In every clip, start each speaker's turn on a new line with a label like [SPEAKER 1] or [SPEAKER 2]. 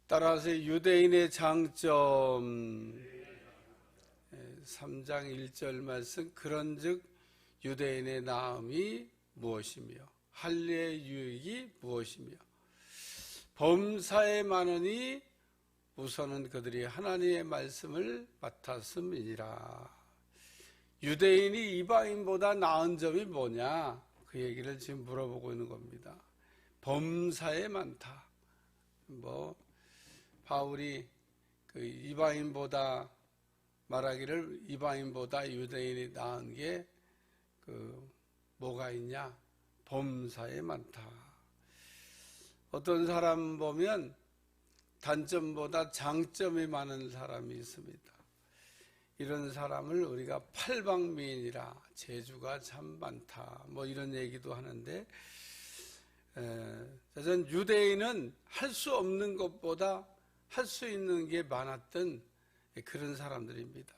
[SPEAKER 1] 따라서 유대인의 장점 3장 1절 말씀, 그런즉 유대인의 나음이 무엇이며 할례의 유익이 무엇이며 범사에 많으니 우선은 그들이 하나님의 말씀을 맡았음이니라. 유대인이 이방인보다 나은 점이 뭐냐, 그 얘기를 지금 물어보고 있는 겁니다. 범사에 많다. 바울이 그 이방인보다 말하기를 이방인보다 유대인이 나은 게 뭐가 있냐? 범사에 많다. 어떤 사람 보면 단점보다 장점이 많은 사람이 있습니다. 이런 사람을 우리가 팔방미인이라, 재주가 참 많다, 이런 얘기도 하는데, 전 유대인은 할 수 없는 것보다 할 수 있는 게 많았던 그런 사람들입니다.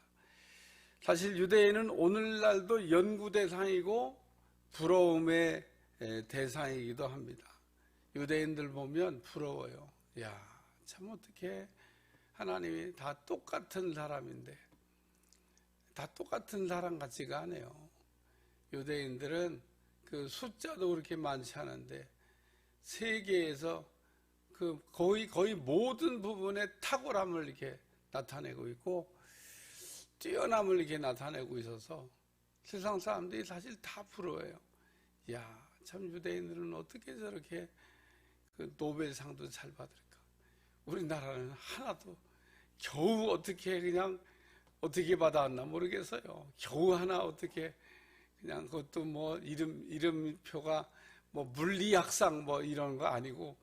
[SPEAKER 1] 사실 유대인은 오늘날도 연구 대상이고 부러움의 대상이기도 합니다. 유대인들 보면 부러워요. 야, 참 어떻게 하나님이 다 똑같은 사람인데 다 똑같은 사람 같지가 않아요. 유대인들은 그 숫자도 그렇게 많지 않은데 세계에서 그 거의 모든 부분에 탁월함을 이렇게 나타내고 있고 뛰어남을 이렇게 나타내고 있어서 세상 사람들이 사실 다 부러워요. 야, 참 유대인들은 어떻게 저렇게 그 노벨상도 잘 받을까? 우리나라는 하나도 겨우 어떻게 받아왔나 모르겠어요. 겨우 하나 어떻게 그냥 그것도 이름표가 물리학상 이런 거 아니고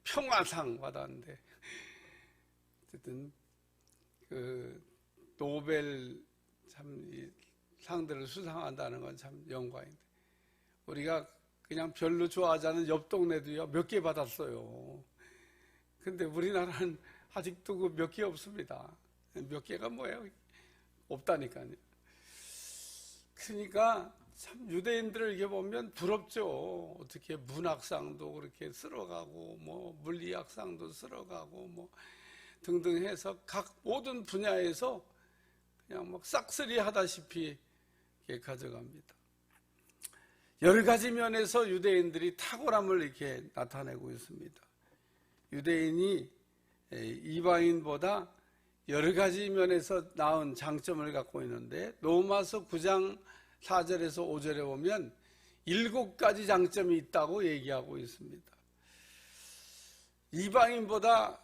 [SPEAKER 1] 평화상 받았는데, 어쨌든 그 노벨 참 상들을 수상한다는 건 참 영광인데, 우리가 그냥 별로 좋아하지 않은 옆 동네도요 몇 개 받았어요. 근데 우리나라는 아직도 그 몇 개 없습니다. 몇 개가 뭐예요? 없다니까요. 그러니까 참 유대인들을 이렇게 보면 부럽죠. 어떻게 문학상도 그렇게 쓸어가고 물리학상도 쓸어가고 등등 해서 각 모든 분야에서 그냥 싹쓸이 하다시피 이렇게 가져갑니다. 여러 가지 면에서 유대인들이 탁월함을 이렇게 나타내고 있습니다. 유대인이 이방인보다 여러 가지 면에서 나은 장점을 갖고 있는데, 로마서 9장 4절에서 5절에 보면 7가지 장점이 있다고 얘기하고 있습니다. 이방인보다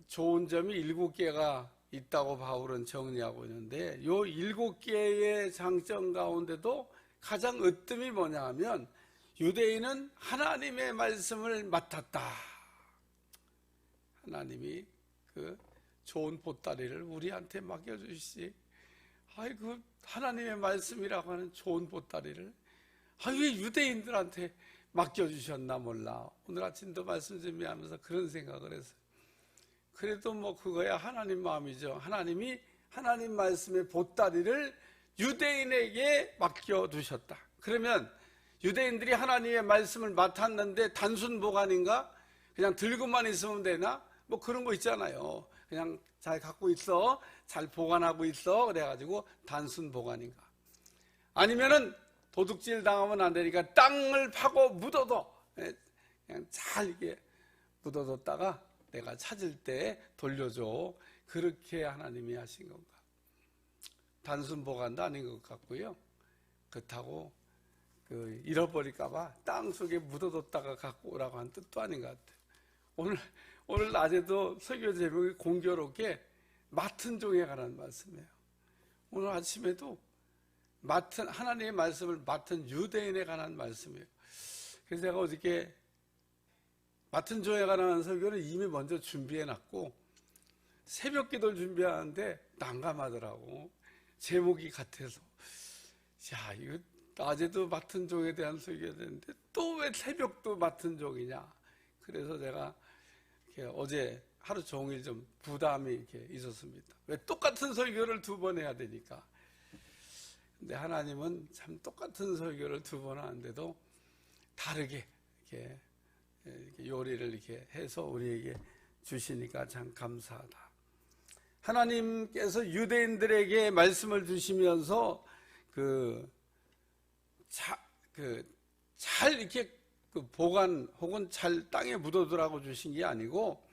[SPEAKER 1] 좋은 점이 7개가 있다고 바울은 정리하고 있는데, 이 7개의 장점 가운데도 가장 으뜸이 뭐냐 하면 유대인은 하나님의 말씀을 맡았다. 하나님이 그 좋은 보따리를 우리한테 맡겨주시지. 아이고, 하나님의 말씀이라고 하는 좋은 보따리를 왜 유대인들한테 맡겨주셨나 몰라. 오늘 아침도 말씀 준비하면서 그런 생각을 했어요. 그래도 그거야 하나님 마음이죠. 하나님이 하나님 말씀의 보따리를 유대인에게 맡겨두셨다. 그러면 유대인들이 하나님의 말씀을 맡았는데 단순 보관인가? 그냥 들고만 있으면 되나? 그런 거 있잖아요. 그냥 잘 갖고 있어, 잘 보관하고 있어, 그래가지고 단순 보관인가? 아니면은 도둑질 당하면 안 되니까 땅을 파고 묻어둬. 그냥 잘 이렇게 묻어뒀다가 내가 찾을 때 돌려줘. 그렇게 하나님이 하신 건가? 단순 보관도 아닌 것 같고요. 그렇다고 잃어버릴까봐 땅 속에 묻어뒀다가 갖고 오라고 한 뜻도 아닌 것 같아요. 오늘 낮에도 설교 제목이 공교롭게 맡은 종에 관한 말씀이에요. 오늘 아침에도 하나님의 말씀을 맡은 유대인에 관한 말씀이에요. 그래서 제가 어저께 맡은 종에 관한 설교를 이미 먼저 준비해놨고 새벽 기도를 준비하는데 난감하더라고. 제목이 같아서. 야, 이거 낮에도 맡은 종에 대한 설교가 되는데 또 왜 새벽도 맡은 종이냐. 그래서 제가 어제 하루 종일 좀 부담이 이렇게 있었습니다. 왜 똑같은 설교를 2번 해야 되니까. 근데 하나님은 참 똑같은 설교를 2번 하는데도 다르게 이렇게 요리를 이렇게 해서 우리에게 주시니까 참 감사하다. 하나님께서 유대인들에게 말씀을 주시면서 잘 이렇게 보관 혹은 잘 땅에 묻어두라고 주신 게 아니고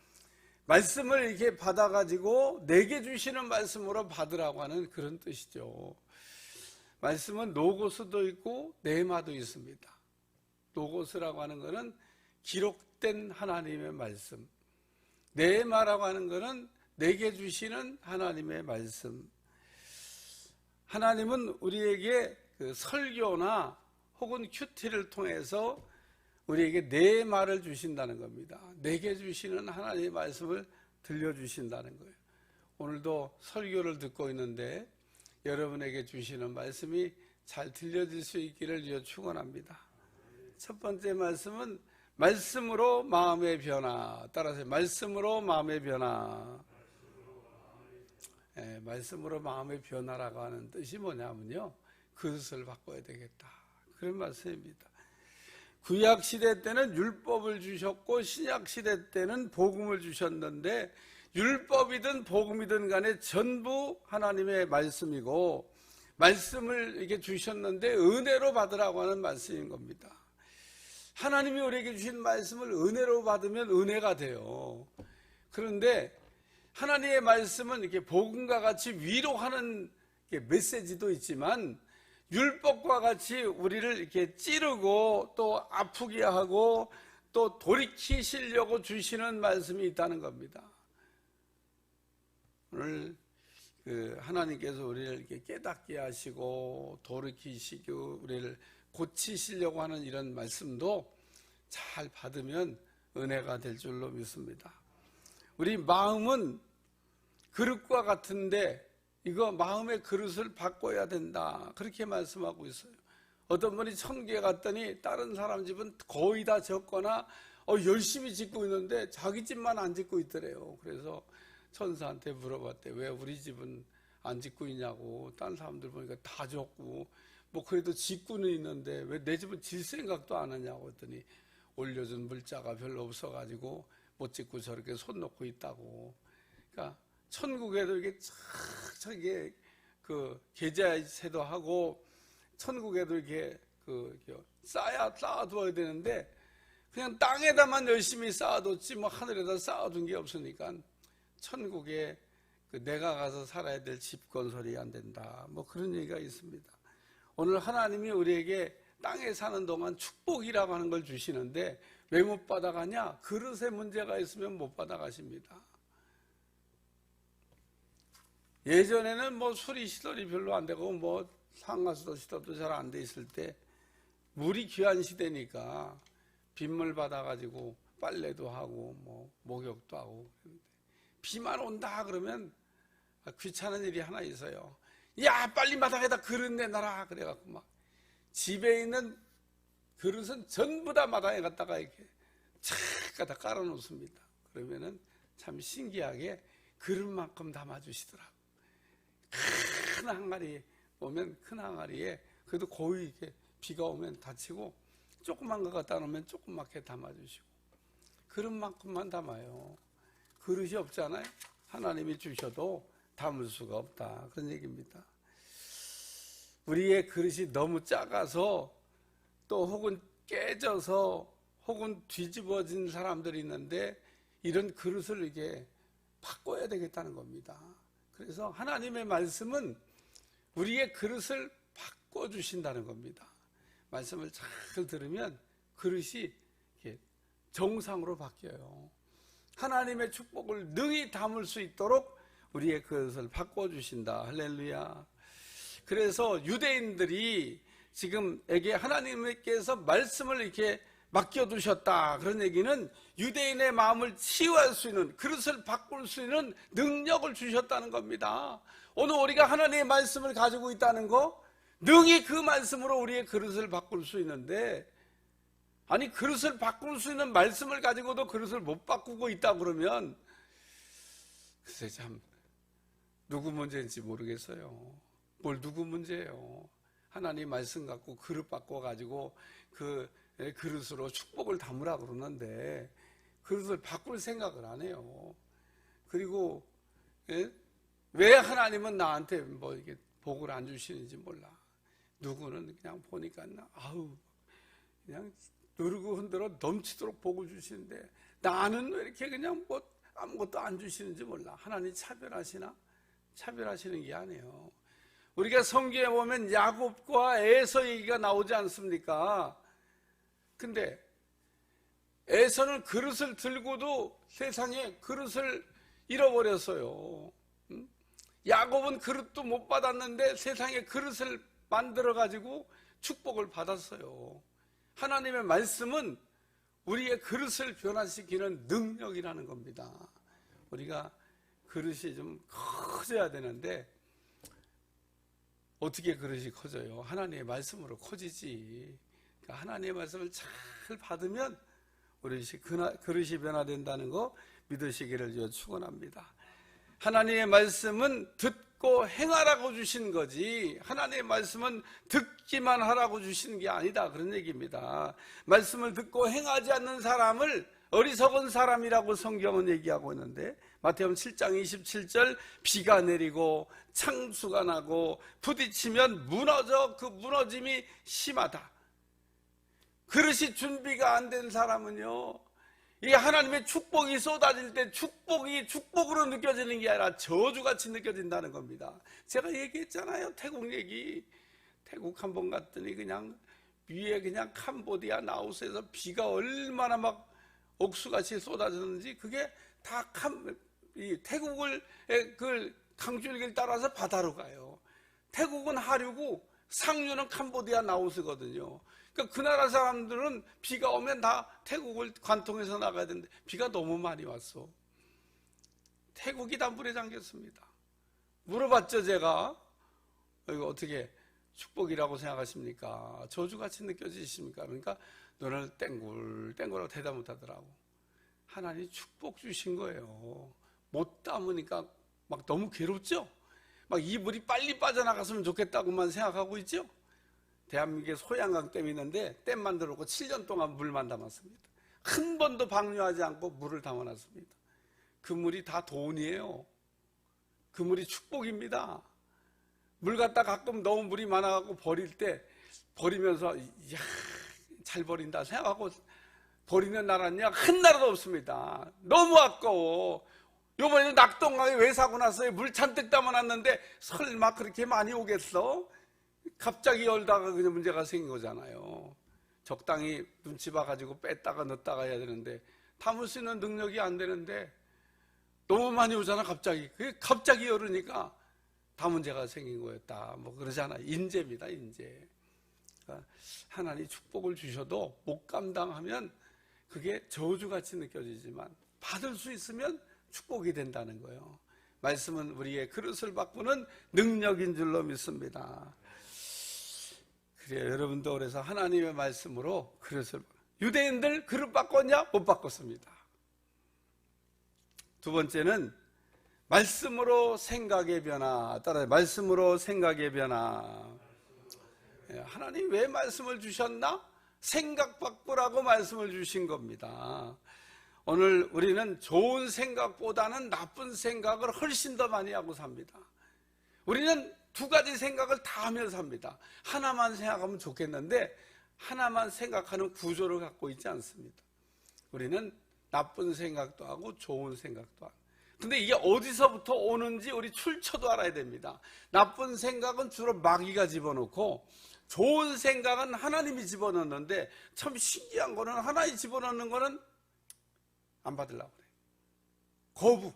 [SPEAKER 1] 말씀을 이렇게 받아가지고 내게 주시는 말씀으로 받으라고 하는 그런 뜻이죠. 말씀은 노고스도 있고 네마도 있습니다. 노고스라고 하는 것은 기록된 하나님의 말씀, 네마라고 하는 것은 내게 주시는 하나님의 말씀. 하나님은 우리에게 설교나 혹은 큐티를 통해서 우리에게 내 말을 주신다는 겁니다. 내게 주시는 하나님의 말씀을 들려주신다는 거예요. 오늘도 설교를 듣고 있는데 여러분에게 주시는 말씀이 잘 들려질 수 있기를 축원합니다. 첫 번째 말씀은 말씀으로 마음의 변화. 따라서 말씀으로 마음의 변화. 말씀으로 마음의 변화라고 하는 뜻이 뭐냐면요, 그릇을 바꿔야 되겠다, 그런 말씀입니다. 구약시대 때는 율법을 주셨고 신약시대 때는 복음을 주셨는데 율법이든 복음이든 간에 전부 하나님의 말씀이고 말씀을 이렇게 주셨는데 은혜로 받으라고 하는 말씀인 겁니다. 하나님이 우리에게 주신 말씀을 은혜로 받으면 은혜가 돼요. 그런데 하나님의 말씀은 이렇게 복음과 같이 위로하는 메시지도 있지만 율법과 같이 우리를 이렇게 찌르고 또 아프게 하고 또 돌이키시려고 주시는 말씀이 있다는 겁니다. 오늘 하나님께서 우리를 이렇게 깨닫게 하시고 돌이키시고 우리를 고치시려고 하는 이런 말씀도 잘 받으면 은혜가 될 줄로 믿습니다. 우리 마음은 그릇과 같은데 이거 마음의 그릇을 바꿔야 된다, 그렇게 말씀하고 있어요. 어떤 분이 천국에 갔더니 다른 사람 집은 거의 다 졌거나 열심히 짓고 있는데 자기 집만 안 짓고 있더래요. 그래서 천사한테 물어봤대. 왜 우리 집은 안 짓고 있냐고. 다른 사람들 보니까 다 졌고 뭐 그래도 짓고는 있는데 왜 내 집은 질 생각도 안 하냐고 했더니 올려준 물자가 별로 없어가지고 못 짓고 저렇게 손 놓고 있다고. 그러니까 천국에도 이게 저게 계좌세도 하고 천국에도 이렇게 쌓아두어야 되는데 그냥 땅에다만 열심히 쌓아뒀지 뭐 하늘에다 쌓아둔 게 없으니까 천국에 내가 가서 살아야 될 집 건설이 안 된다, 뭐 그런 얘기가 있습니다. 오늘 하나님이 우리에게 땅에 사는 동안 축복이라고 하는 걸 주시는데 왜 못 받아가냐? 그릇에 문제가 있으면 못 받아가십니다. 예전에는 뭐 수리 시설이 별로 안 되고 뭐 상가수도 시설도 잘 안 돼 있을 때 물이 귀한 시대니까 빗물 받아가지고 빨래도 하고 뭐 목욕도 하고. 비만 온다 그러면 귀찮은 일이 하나 있어요. 야, 빨리 마당에다 그릇 내놔라 그래갖고 막 집에 있는 그릇은 전부 다 마당에 갖다가 이렇게 착 갖다 깔아놓습니다. 그러면은 참 신기하게 그릇만큼 담아주시더라고. 큰 항아리 보면 큰 항아리에 그래도 거의 이렇게 비가 오면 다치고 조그만 거 갖다 놓으면 조그맣게 담아주시고 그릇만큼만 담아요. 그릇이 없잖아요. 하나님이 주셔도 담을 수가 없다, 그런 얘기입니다. 우리의 그릇이 너무 작아서 또 혹은 깨져서 혹은 뒤집어진 사람들이 있는데 이런 그릇을 이렇게 바꿔야 되겠다는 겁니다. 그래서 하나님의 말씀은 우리의 그릇을 바꿔주신다는 겁니다. 말씀을 잘 들으면 그릇이 이렇게 정상으로 바뀌어요. 하나님의 축복을 능히 담을 수 있도록 우리의 그릇을 바꿔주신다. 할렐루야. 그래서 유대인들이 지금에게 하나님께서 말씀을 이렇게 맡겨두셨다, 그런 얘기는 유대인의 마음을 치유할 수 있는, 그릇을 바꿀 수 있는 능력을 주셨다는 겁니다. 오늘 우리가 하나님의 말씀을 가지고 있다는 거, 능히 그 말씀으로 우리의 그릇을 바꿀 수 있는데, 아니 그릇을 바꿀 수 있는 말씀을 가지고도 그릇을 못 바꾸고 있다 그러면 글쎄 참 누구 문제인지 모르겠어요. 뭘 누구 문제예요. 하나님 말씀 갖고 그릇 바꿔가지고 그 그릇으로 축복을 담으라 그러는데 그릇을 바꿀 생각을 안 해요. 그리고 예? 왜 하나님은 나한테 뭐 이게 복을 안 주시는지 몰라. 누구는 그냥 보니까 그냥 누르고 흔들어 넘치도록 복을 주시는데 나는 왜 이렇게 그냥 뭐 아무것도 안 주시는지 몰라. 하나님 차별하시나? 차별하시는 게 아니에요. 우리가 성경에 보면 야곱과 에서 얘기가 나오지 않습니까? 근데 에서는 그릇을 들고도 세상에 그릇을 잃어버렸어요. 야곱은 그릇도 못 받았는데 세상에 그릇을 만들어가지고 축복을 받았어요. 하나님의 말씀은 우리의 그릇을 변화시키는 능력이라는 겁니다. 우리가 그릇이 좀 커져야 되는데 어떻게 그릇이 커져요? 하나님의 말씀으로 커지지. 그러니까 하나님의 말씀을 잘 받으면 우리 그릇이 변화된다는 거 믿으시기를 축원합니다. 하나님의 말씀은 듣고 행하라고 주신 거지 하나님의 말씀은 듣기만 하라고 주신 게 아니다 그런 얘기입니다. 말씀을 듣고 행하지 않는 사람을 어리석은 사람이라고 성경은 얘기하고 있는데 마태복음 7장 27절 비가 내리고 창수가 나고 부딪히면 무너져 그 무너짐이 심하다. 그릇이 준비가 안 된 사람은요 이 하나님의 축복이 쏟아질 때 축복이 축복으로 느껴지는 게 아니라 저주같이 느껴진다는 겁니다. 제가 얘기했잖아요. 태국 얘기. 태국 한번 갔더니 그냥 위에 그냥 캄보디아 라오스에서 비가 얼마나 막 옥수같이 쏟아졌는지 그게 다 태국을 그 강줄기를 따라서 바다로 가요. 태국은 하류고 상류는 캄보디아 라오스거든요. 그러니까 그 나라 사람들은 비가 오면 다 태국을 관통해서 나가야 되는데 비가 너무 많이 왔어. 태국이 다 물에 잠겼습니다. 물어봤죠 제가. 이거 어떻게 축복이라고 생각하십니까? 저주같이 느껴지십니까? 그러니까 눈을 땡굴땡굴하고 대답 못하더라고. 하나님 축복 주신 거예요. 못 담으니까 막 너무 괴롭죠? 막 이 물이 빨리 빠져나갔으면 좋겠다고만 생각하고 있죠? 대한민국에 소양강 댐이 있는데 댐 만들어 놓고 7년 동안 물만 담았습니다. 한 번도 방류하지 않고 물을 담아놨습니다. 그 물이 다 돈이에요. 그 물이 축복입니다. 물 갖다 가끔 너무 물이 많아갖고 버리면서 이야 잘 버린다 생각하고 버리는 나라는요 한 나라도 없습니다. 너무 아까워. 요번에 낙동강에 왜 사고 났어요? 물 잔뜩 담아놨는데 설마 그렇게 많이 오겠어? 갑자기 열다가 그냥 문제가 생긴 거잖아요. 적당히 눈치 봐가지고 뺐다가 넣었다가 해야 되는데 담을 수 있는 능력이 안 되는데 너무 많이 오잖아 갑자기. 그게 갑자기 열으니까 다 문제가 생긴 거였다. 뭐 그러잖아. 인재입니다. 인재. 그러니까 하나님 축복을 주셔도 못 감당하면 그게 저주같이 느껴지지만 받을 수 있으면 축복이 된다는 거예요. 말씀은 우리의 그릇을 바꾸는 능력인 줄로 믿습니다. 그래요. 여러분도 그래서 하나님의 말씀으로 그릇을 유대인들 그릇 바꿨냐? 못 바꿨습니다. 두 번째는 말씀으로 생각의 변화. 따라서 말씀으로 생각의 변화. 하나님 왜 말씀을 주셨나? 생각 바꾸라고 말씀을 주신 겁니다. 오늘 우리는 좋은 생각보다는 나쁜 생각을 훨씬 더 많이 하고 삽니다. 우리는 두 가지 생각을 다 하면서 삽니다. 하나만 생각하면 좋겠는데 하나만 생각하는 구조를 갖고 있지 않습니다. 우리는 나쁜 생각도 하고 좋은 생각도 하고. 근데 이게 어디서부터 오는지 우리 출처도 알아야 됩니다. 나쁜 생각은 주로 마귀가 집어넣고 좋은 생각은 하나님이 집어넣는데 참 신기한 거는 하나님이 집어넣는 거는 안 받으려고 그래요. 거부.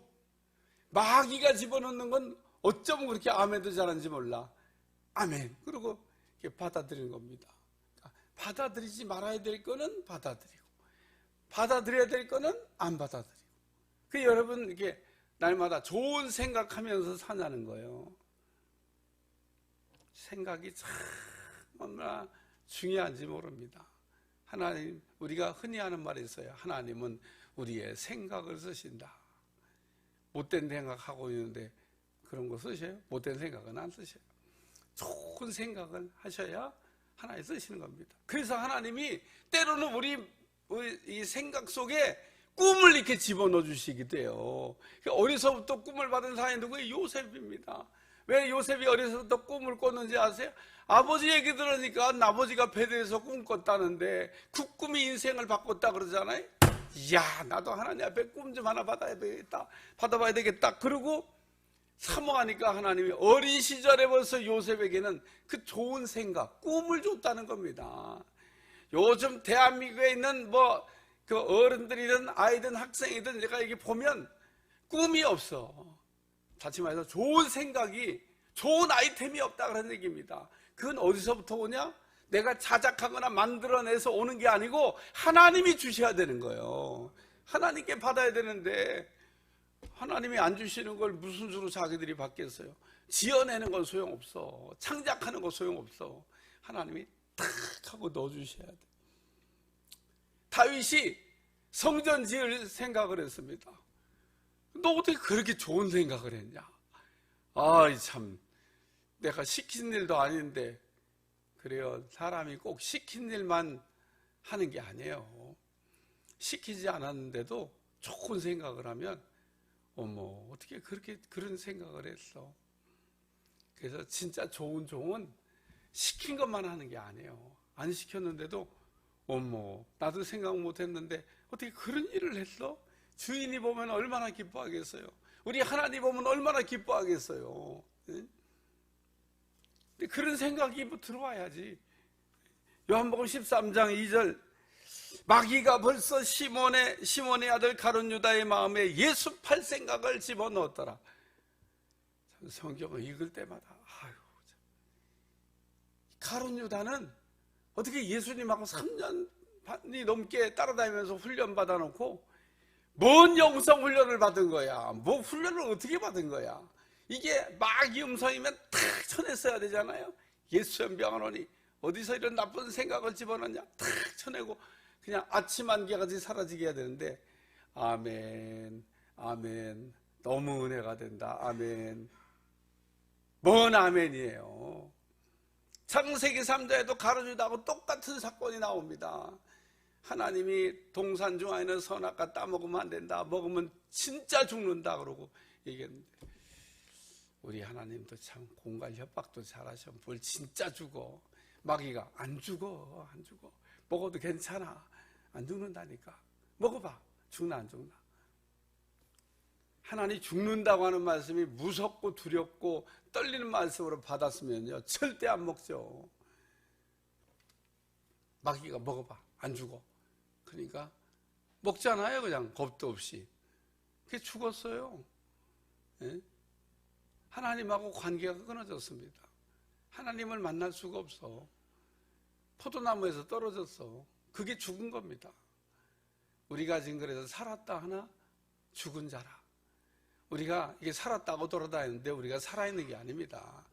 [SPEAKER 1] 마귀가 집어넣는 건 어쩌면 그렇게 아멘도 잘하는지 몰라. 아멘. 그리고 받아들이는 겁니다. 받아들이지 말아야 될 거는 받아들이고, 받아들여야 될 거는 안 받아들이고. 그 여러분 이게 날마다 좋은 생각하면서 사냐는 거예요. 생각이 참 얼마나 중요한지 모릅니다. 하나님, 우리가 흔히 하는 말이 있어요. 하나님은 우리의 생각을 쓰신다. 못된 생각하고 있는데 그런 거 쓰셔요? 못된 생각은 안 쓰셔요. 좋은 생각을 하셔야 하나님 쓰시는 겁니다. 그래서 하나님이 때로는 우리 이 생각 속에 꿈을 이렇게 집어넣어 주시기도 해요. 어려서부터 꿈을 받은 사람이 누구예요? 요셉입니다. 왜 요셉이 어려서부터 꿈을 꿨는지 아세요? 아버지 얘기 들으니까 아버지가 베드에서 꿈 꿨다는데 그 꿈이 인생을 바꿨다 그러잖아요. 이야, 나도 하나님 앞에 꿈 좀 하나 받아봐야 되겠다. 그리고 사모하니까 하나님이 어린 시절에 벌써 요셉에게는 그 좋은 생각, 꿈을 줬다는 겁니다. 요즘 대한민국에 있는 그 어른들이든 아이든 학생이든 내가 이게 보면 꿈이 없어. 다시 말해서 좋은 생각이, 좋은 아이템이 없다 그런 얘기입니다. 그건 어디서부터 오냐? 내가 자작하거나 만들어내서 오는 게 아니고 하나님이 주셔야 되는 거예요. 하나님께 받아야 되는데 하나님이 안 주시는 걸 무슨 수로 자기들이 받겠어요? 지어내는 건 소용없어. 창작하는 건 소용없어. 하나님이 탁 하고 넣어주셔야 돼. 다윗이 성전 지을 생각을 했습니다. 너 어떻게 그렇게 좋은 생각을 했냐? 아이 참, 내가 시킨 일도 아닌데. 그래요, 사람이 꼭 시킨 일만 하는 게 아니에요. 시키지 않았는데도 좋은 생각을 하면 어머, 어떻게 그런 생각을 했어? 그래서 진짜 좋은 종은 시킨 것만 하는 게 아니에요. 안 시켰는데도 어머, 나도 생각 못 했는데 어떻게 그런 일을 했어? 주인이 보면 얼마나 기뻐하겠어요? 우리 하나님 보면 얼마나 기뻐하겠어요? 그런 생각이 들어와야지. 요한복음 13장 2절, 마귀가 벌써 시몬의 아들 가룟 유다의 마음에 예수 팔 생각을 집어넣었더라. 성경을 읽을 때마다 가룟 유다는 어떻게 예수님하고 3년이 넘게 따라다니면서 훈련 받아놓고 뭔 영성 훈련을 받은 거야? 뭐 훈련을 어떻게 받은 거야? 이게 마귀 음성이면 탁 쳐냈어야 되잖아요. 예수 연병하노니 어디서 이런 나쁜 생각을 집어넣냐? 탁 쳐내고 그냥 아침 안개같이 사라지게 해야 되는데 아멘, 아멘, 너무 은혜가 된다. 아멘. 뭔 아멘이에요. 창세기 3장에도 가룟유다하고 똑같은 사건이 나옵니다. 하나님이 동산 중 안에는 선악과 따먹으면 안 된다. 먹으면 진짜 죽는다 그러고 얘기했는데 우리 하나님도 참 공갈 협박도 잘하셔. 뭘 진짜 죽어. 마귀가 안 죽어. 먹어도 괜찮아. 안 죽는다니까. 먹어봐. 죽나 안 죽나. 하나님 죽는다고 하는 말씀이 무섭고 두렵고 떨리는 말씀으로 받았으면요 절대 안 먹죠. 마귀가 먹어봐. 안 죽어. 그러니까 먹잖아요. 그냥 겁도 없이. 그게 죽었어요. 예? 하나님하고 관계가 끊어졌습니다. 하나님을 만날 수가 없어. 포도나무에서 떨어졌어. 그게 죽은 겁니다. 우리가 지금 그래서 살았다 하나 죽은 자라. 우리가 이게 살았다고 돌아다니는데 우리가 살아있는 게 아닙니다.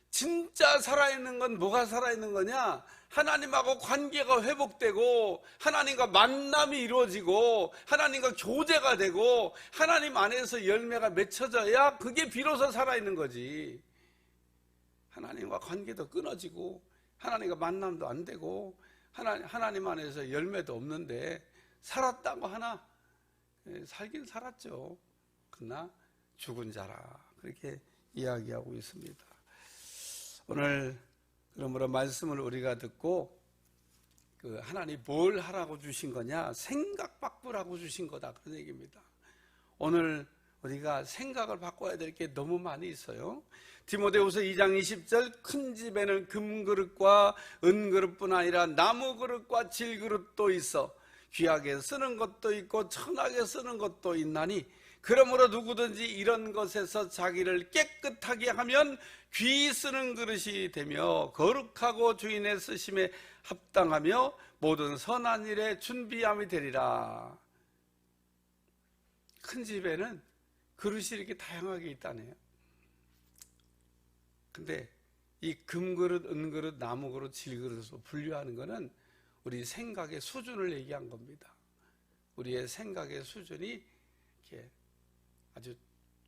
[SPEAKER 1] 진짜 살아있는 건 뭐가 살아있는 거냐? 하나님하고 관계가 회복되고 하나님과 만남이 이루어지고 하나님과 교제가 되고 하나님 안에서 열매가 맺혀져야 그게 비로소 살아있는 거지. 하나님과 관계도 끊어지고 하나님과 만남도 안 되고 하나님 안에서 열매도 없는데 살았다고 하나 살긴 살았죠. 그러나 죽은 자라 그렇게 이야기하고 있습니다. 오늘 그러므로 말씀을 우리가 듣고 하나님 뭘 하라고 주신 거냐? 생각 바꾸라고 주신 거다 그런 얘기입니다. 오늘 우리가 생각을 바꿔야 될 게 너무 많이 있어요. 디모데후서 2장 20절 큰 집에는 금그릇과 은그릇뿐 아니라 나무그릇과 질그릇도 있어 귀하게 쓰는 것도 있고 천하게 쓰는 것도 있나니 그러므로 누구든지 이런 것에서 자기를 깨끗하게 하면 귀 쓰는 그릇이 되며 거룩하고 주인의 쓰심에 합당하며 모든 선한 일에 준비함이 되리라. 큰 집에는 그릇이 이렇게 다양하게 있다네요. 근데 이 금그릇, 은그릇, 나무그릇, 질그릇으로 분류하는 것은 우리 생각의 수준을 얘기한 겁니다. 우리의 생각의 수준이 이렇게 아주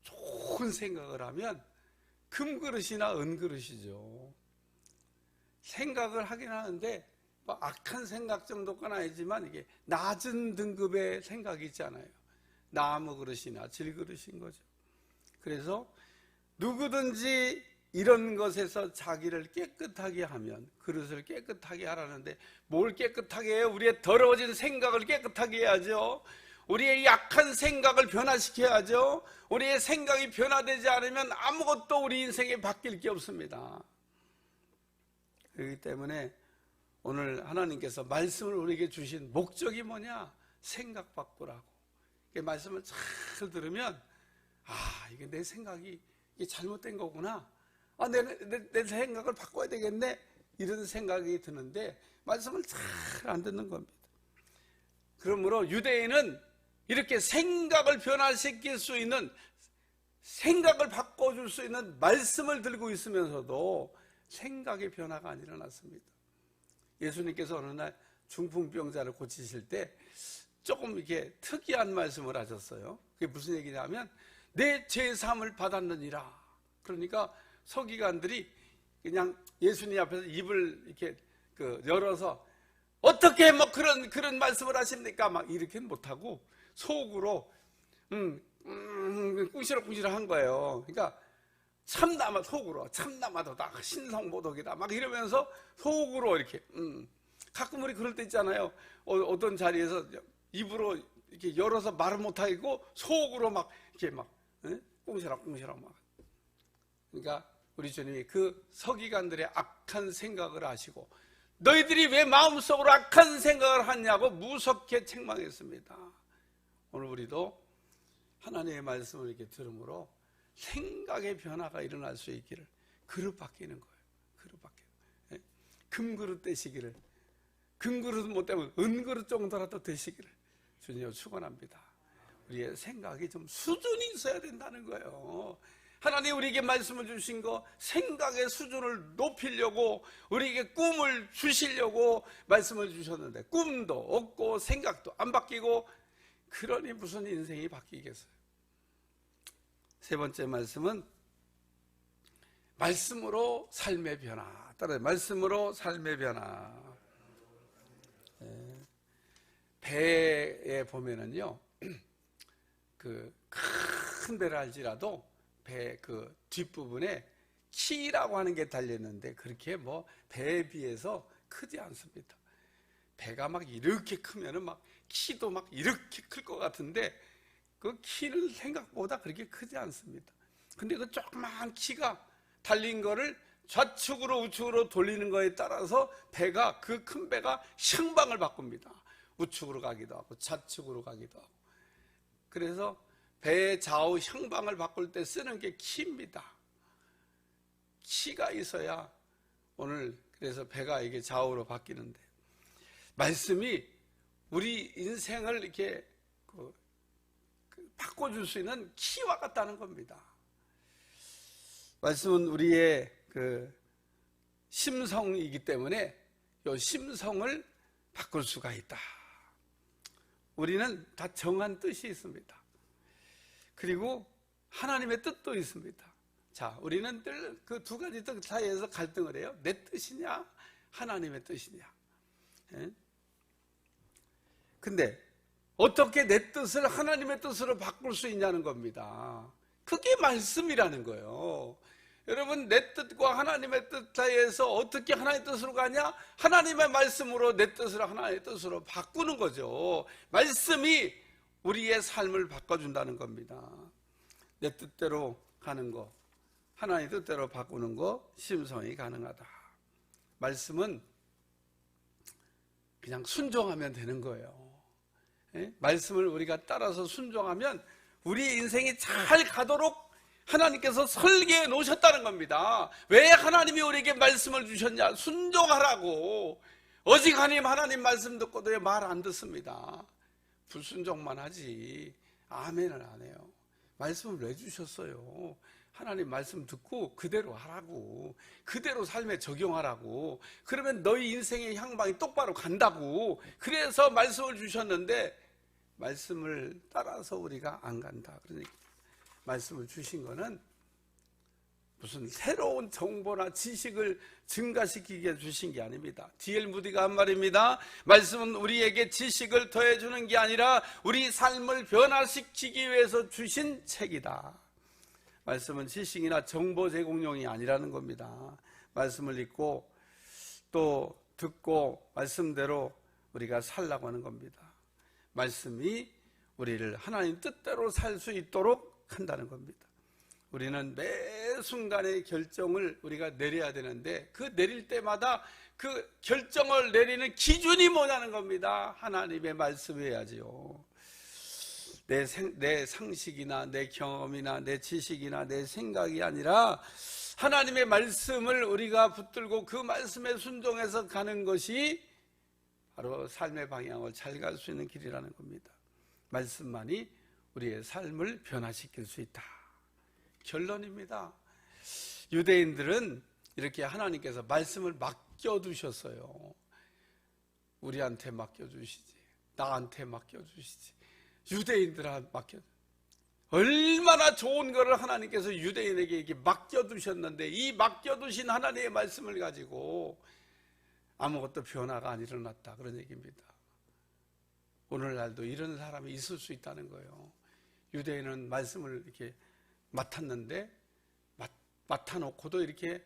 [SPEAKER 1] 좋은 생각을 하면 금그릇이나 은그릇이죠. 생각을 하긴 하는데 뭐 악한 생각 정도까지는 아니지만 이게 낮은 등급의 생각이 있잖아요. 나무 그릇이나 질그릇인 거죠. 그래서 누구든지 이런 것에서 자기를 깨끗하게 하면, 그릇을 깨끗하게 하라는데 뭘 깨끗하게 해요? 우리의 더러워진 생각을 깨끗하게 해야죠. 우리의 약한 생각을 변화시켜야죠. 우리의 생각이 변화되지 않으면 아무것도 우리 인생에 바뀔 게 없습니다. 그렇기 때문에 오늘 하나님께서 말씀을 우리에게 주신 목적이 뭐냐? 생각 바꾸라고. 이 말씀을 잘 들으면 이게 내 생각이 이게 잘못된 거구나. 내 생각을 바꿔야 되겠네. 이런 생각이 드는데 말씀을 잘 안 듣는 겁니다. 그러므로 유대인은 이렇게 생각을 변화시킬 수 있는, 생각을 바꿔줄 수 있는 말씀을 들고 있으면서도 생각의 변화가 안 일어났습니다. 예수님께서 어느 날 중풍병자를 고치실 때 조금 이렇게 특이한 말씀을 하셨어요. 그게 무슨 얘기냐면 내 죄사함을 받았느니라. 그러니까 서기관들이 그냥 예수님 앞에서 입을 이렇게 열어서 어떻게 뭐 그런 말씀을 하십니까? 막 이렇게는 못하고 속으로 꿍시렁꿍시렁 한 거예요. 그러니까 참나마 속으로 참나마도다 신성모독이다 막 이러면서 속으로 이렇게 가끔 우리 그럴 때 있잖아요. 어떤 자리에서 입으로 이렇게 열어서 말을 못하고 속으로 막 이렇게 막 꿍시렁꿍시렁 막. 그러니까 우리 주님이 그 서기관들의 악한 생각을 아시고 너희들이 왜 마음속으로 악한 생각을 하냐고 무섭게 책망했습니다. 오늘 우리도 하나님의 말씀을 이렇게 들음으로 생각의 변화가 일어날 수 있기를, 그릇 바뀌는 거예요. 그릇 바뀌는. 금그릇 되시기를, 금그릇 못 되면 은그릇 정도라도 되시기를 주님을 축원합니다. 우리의 생각이 좀 수준이 있어야 된다는 거예요. 하나님 우리에게 말씀을 주신 거, 생각의 수준을 높이려고 우리에게 꿈을 주시려고 말씀을 주셨는데 꿈도 없고 생각도 안 바뀌고, 그러니 무슨 인생이 바뀌겠어요? 세 번째 말씀은 말씀으로 삶의 변화. 따라서 말씀으로 삶의 변화. 배에 보면은요, 그 큰 배를 알지라도 배 그 뒷부분에 키라고 하는 게 달렸는데 그렇게 뭐 배에 비해서 크지 않습니다. 배가 막 이렇게 크면은 막 키도 막 이렇게 클 것 같은데 그 키는 생각보다 그렇게 크지 않습니다. 근데 그 조그만 키가 달린 거를 좌측으로 우측으로 돌리는 거에 따라서 배가, 그 큰 배가 향방을 바꿉니다. 우측으로 가기도 하고 좌측으로 가기도 하고. 그래서 배의 좌우 향방을 바꿀 때 쓰는 게 키입니다. 키가 있어야 오늘 그래서 배가 이게 좌우로 바뀌는데, 말씀이 우리 인생을 이렇게 바꿔줄 수 있는 키와 같다는 겁니다. 말씀은 우리의 그 심성이기 때문에 이 심성을 바꿀 수가 있다. 우리는 다 정한 뜻이 있습니다. 그리고 하나님의 뜻도 있습니다. 자, 우리는 늘 그 두 가지 뜻 사이에서 갈등을 해요. 내 뜻이냐, 하나님의 뜻이냐. 근데 어떻게 내 뜻을 하나님의 뜻으로 바꿀 수 있냐는 겁니다. 그게 말씀이라는 거예요. 여러분, 내 뜻과 하나님의 뜻 사이에서 어떻게 하나님의 뜻으로 가냐? 하나님의 말씀으로 내 뜻을 하나님의 뜻으로 바꾸는 거죠. 말씀이 우리의 삶을 바꿔준다는 겁니다. 내 뜻대로 가는 거, 하나님의 뜻대로 바꾸는 거, 심성이 가능하다. 말씀은 그냥 순종하면 되는 거예요. 말씀을 우리가 따라서 순종하면 우리 인생이 잘 가도록 하나님께서 설계해 놓으셨다는 겁니다. 왜 하나님이 우리에게 말씀을 주셨냐? 순종하라고. 어지간히 하나님 말씀 듣고도 왜 말 안 듣습니다. 불순종만 하지 아멘을 안 해요. 말씀을 왜 주셨어요? 하나님 말씀 듣고 그대로 하라고, 그대로 삶에 적용하라고. 그러면 너희 인생의 향방이 똑바로 간다고. 그래서 말씀을 주셨는데 말씀을 따라서 우리가 안 간다. 그러니까 말씀을 주신 거는 무슨 새로운 정보나 지식을 증가시키기 위해 주신 게 아닙니다. D.L. 무디가 한 말입니다. 말씀은 우리에게 지식을 더해주는 게 아니라 우리 삶을 변화시키기 위해서 주신 책이다. 말씀은 지식이나 정보 제공용이 아니라는 겁니다. 말씀을 읽고 또 듣고 말씀대로 우리가 살라고 하는 겁니다. 말씀이 우리를 하나님 뜻대로 살 수 있도록 한다는 겁니다. 우리는 매 순간의 결정을 우리가 내려야 되는데 그 내릴 때마다 그 결정을 내리는 기준이 뭐냐는 겁니다. 하나님의 말씀이어야지요. 내 상식이나 내 경험이나 내 지식이나 내 생각이 아니라 하나님의 말씀을 우리가 붙들고 그 말씀에 순종해서 가는 것이 바로 삶의 방향을 잘 갈 수 있는 길이라는 겁니다. 말씀만이 우리의 삶을 변화시킬 수 있다. 결론입니다. 유대인들은 이렇게 하나님께서 말씀을 맡겨두셨어요. 우리한테 맡겨주시지, 나한테 맡겨주시지, 유대인들한테 얼마나 좋은 것을 하나님께서 유대인에게 이렇게 맡겨두셨는데 이 맡겨두신 하나님의 말씀을 가지고 아무것도 변화가 안 일어났다, 그런 얘기입니다. 오늘날도 이런 사람이 있을 수 있다는 거예요. 유대인은 말씀을 이렇게 맡았는데 맡아놓고도 이렇게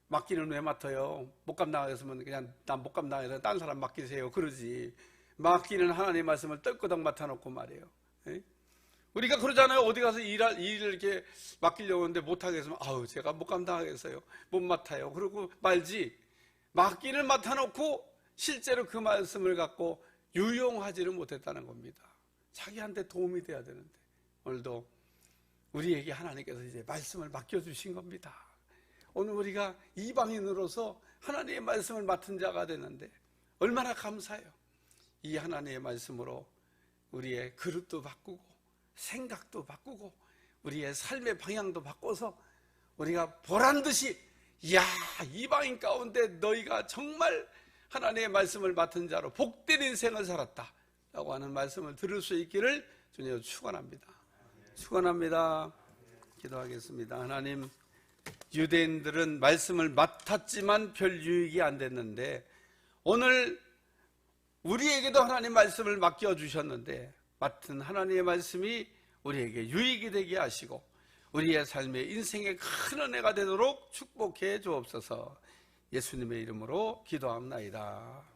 [SPEAKER 1] 맡기는 왜 맡아요? 목감 나가겠으면 그냥 난 목감 나가서 딴 사람 맡기세요 그러지. 맡기는 하나님의 말씀을 떨끄덕 맡아놓고 말이에요. 에? 우리가 그러잖아요. 어디 가서 일을 이렇게 맡기려고 하는데 못하겠으면 아우 제가 못 감당하겠어요, 못 맡아요 그러고 말지. 맡기를 맡아놓고 실제로 그 말씀을 갖고 유용하지를 못했다는 겁니다. 자기한테 도움이 돼야 되는데. 오늘도 우리에게 하나님께서 이제 말씀을 맡겨주신 겁니다. 오늘 우리가 이방인으로서 하나님의 말씀을 맡은 자가 되는데 얼마나 감사해요. 이 하나님의 말씀으로 우리의 그릇도 바꾸고 생각도 바꾸고 우리의 삶의 방향도 바꿔서 우리가 보란듯이 이야, 이방인 가운데 너희가 정말 하나님의 말씀을 맡은 자로 복된 인생을 살았다 라고 하는 말씀을 들을 수 있기를 주님으로 축원합니다. 축원합니다. 기도하겠습니다. 하나님, 유대인들은 말씀을 맡았지만 별 유익이 안 됐는데 오늘 우리에게도 하나님 말씀을 맡겨주셨는데 맡은 하나님의 말씀이 우리에게 유익이 되게 하시고 우리의 삶의 인생의 큰 은혜가 되도록 축복해 주옵소서. 예수님의 이름으로 기도합나이다.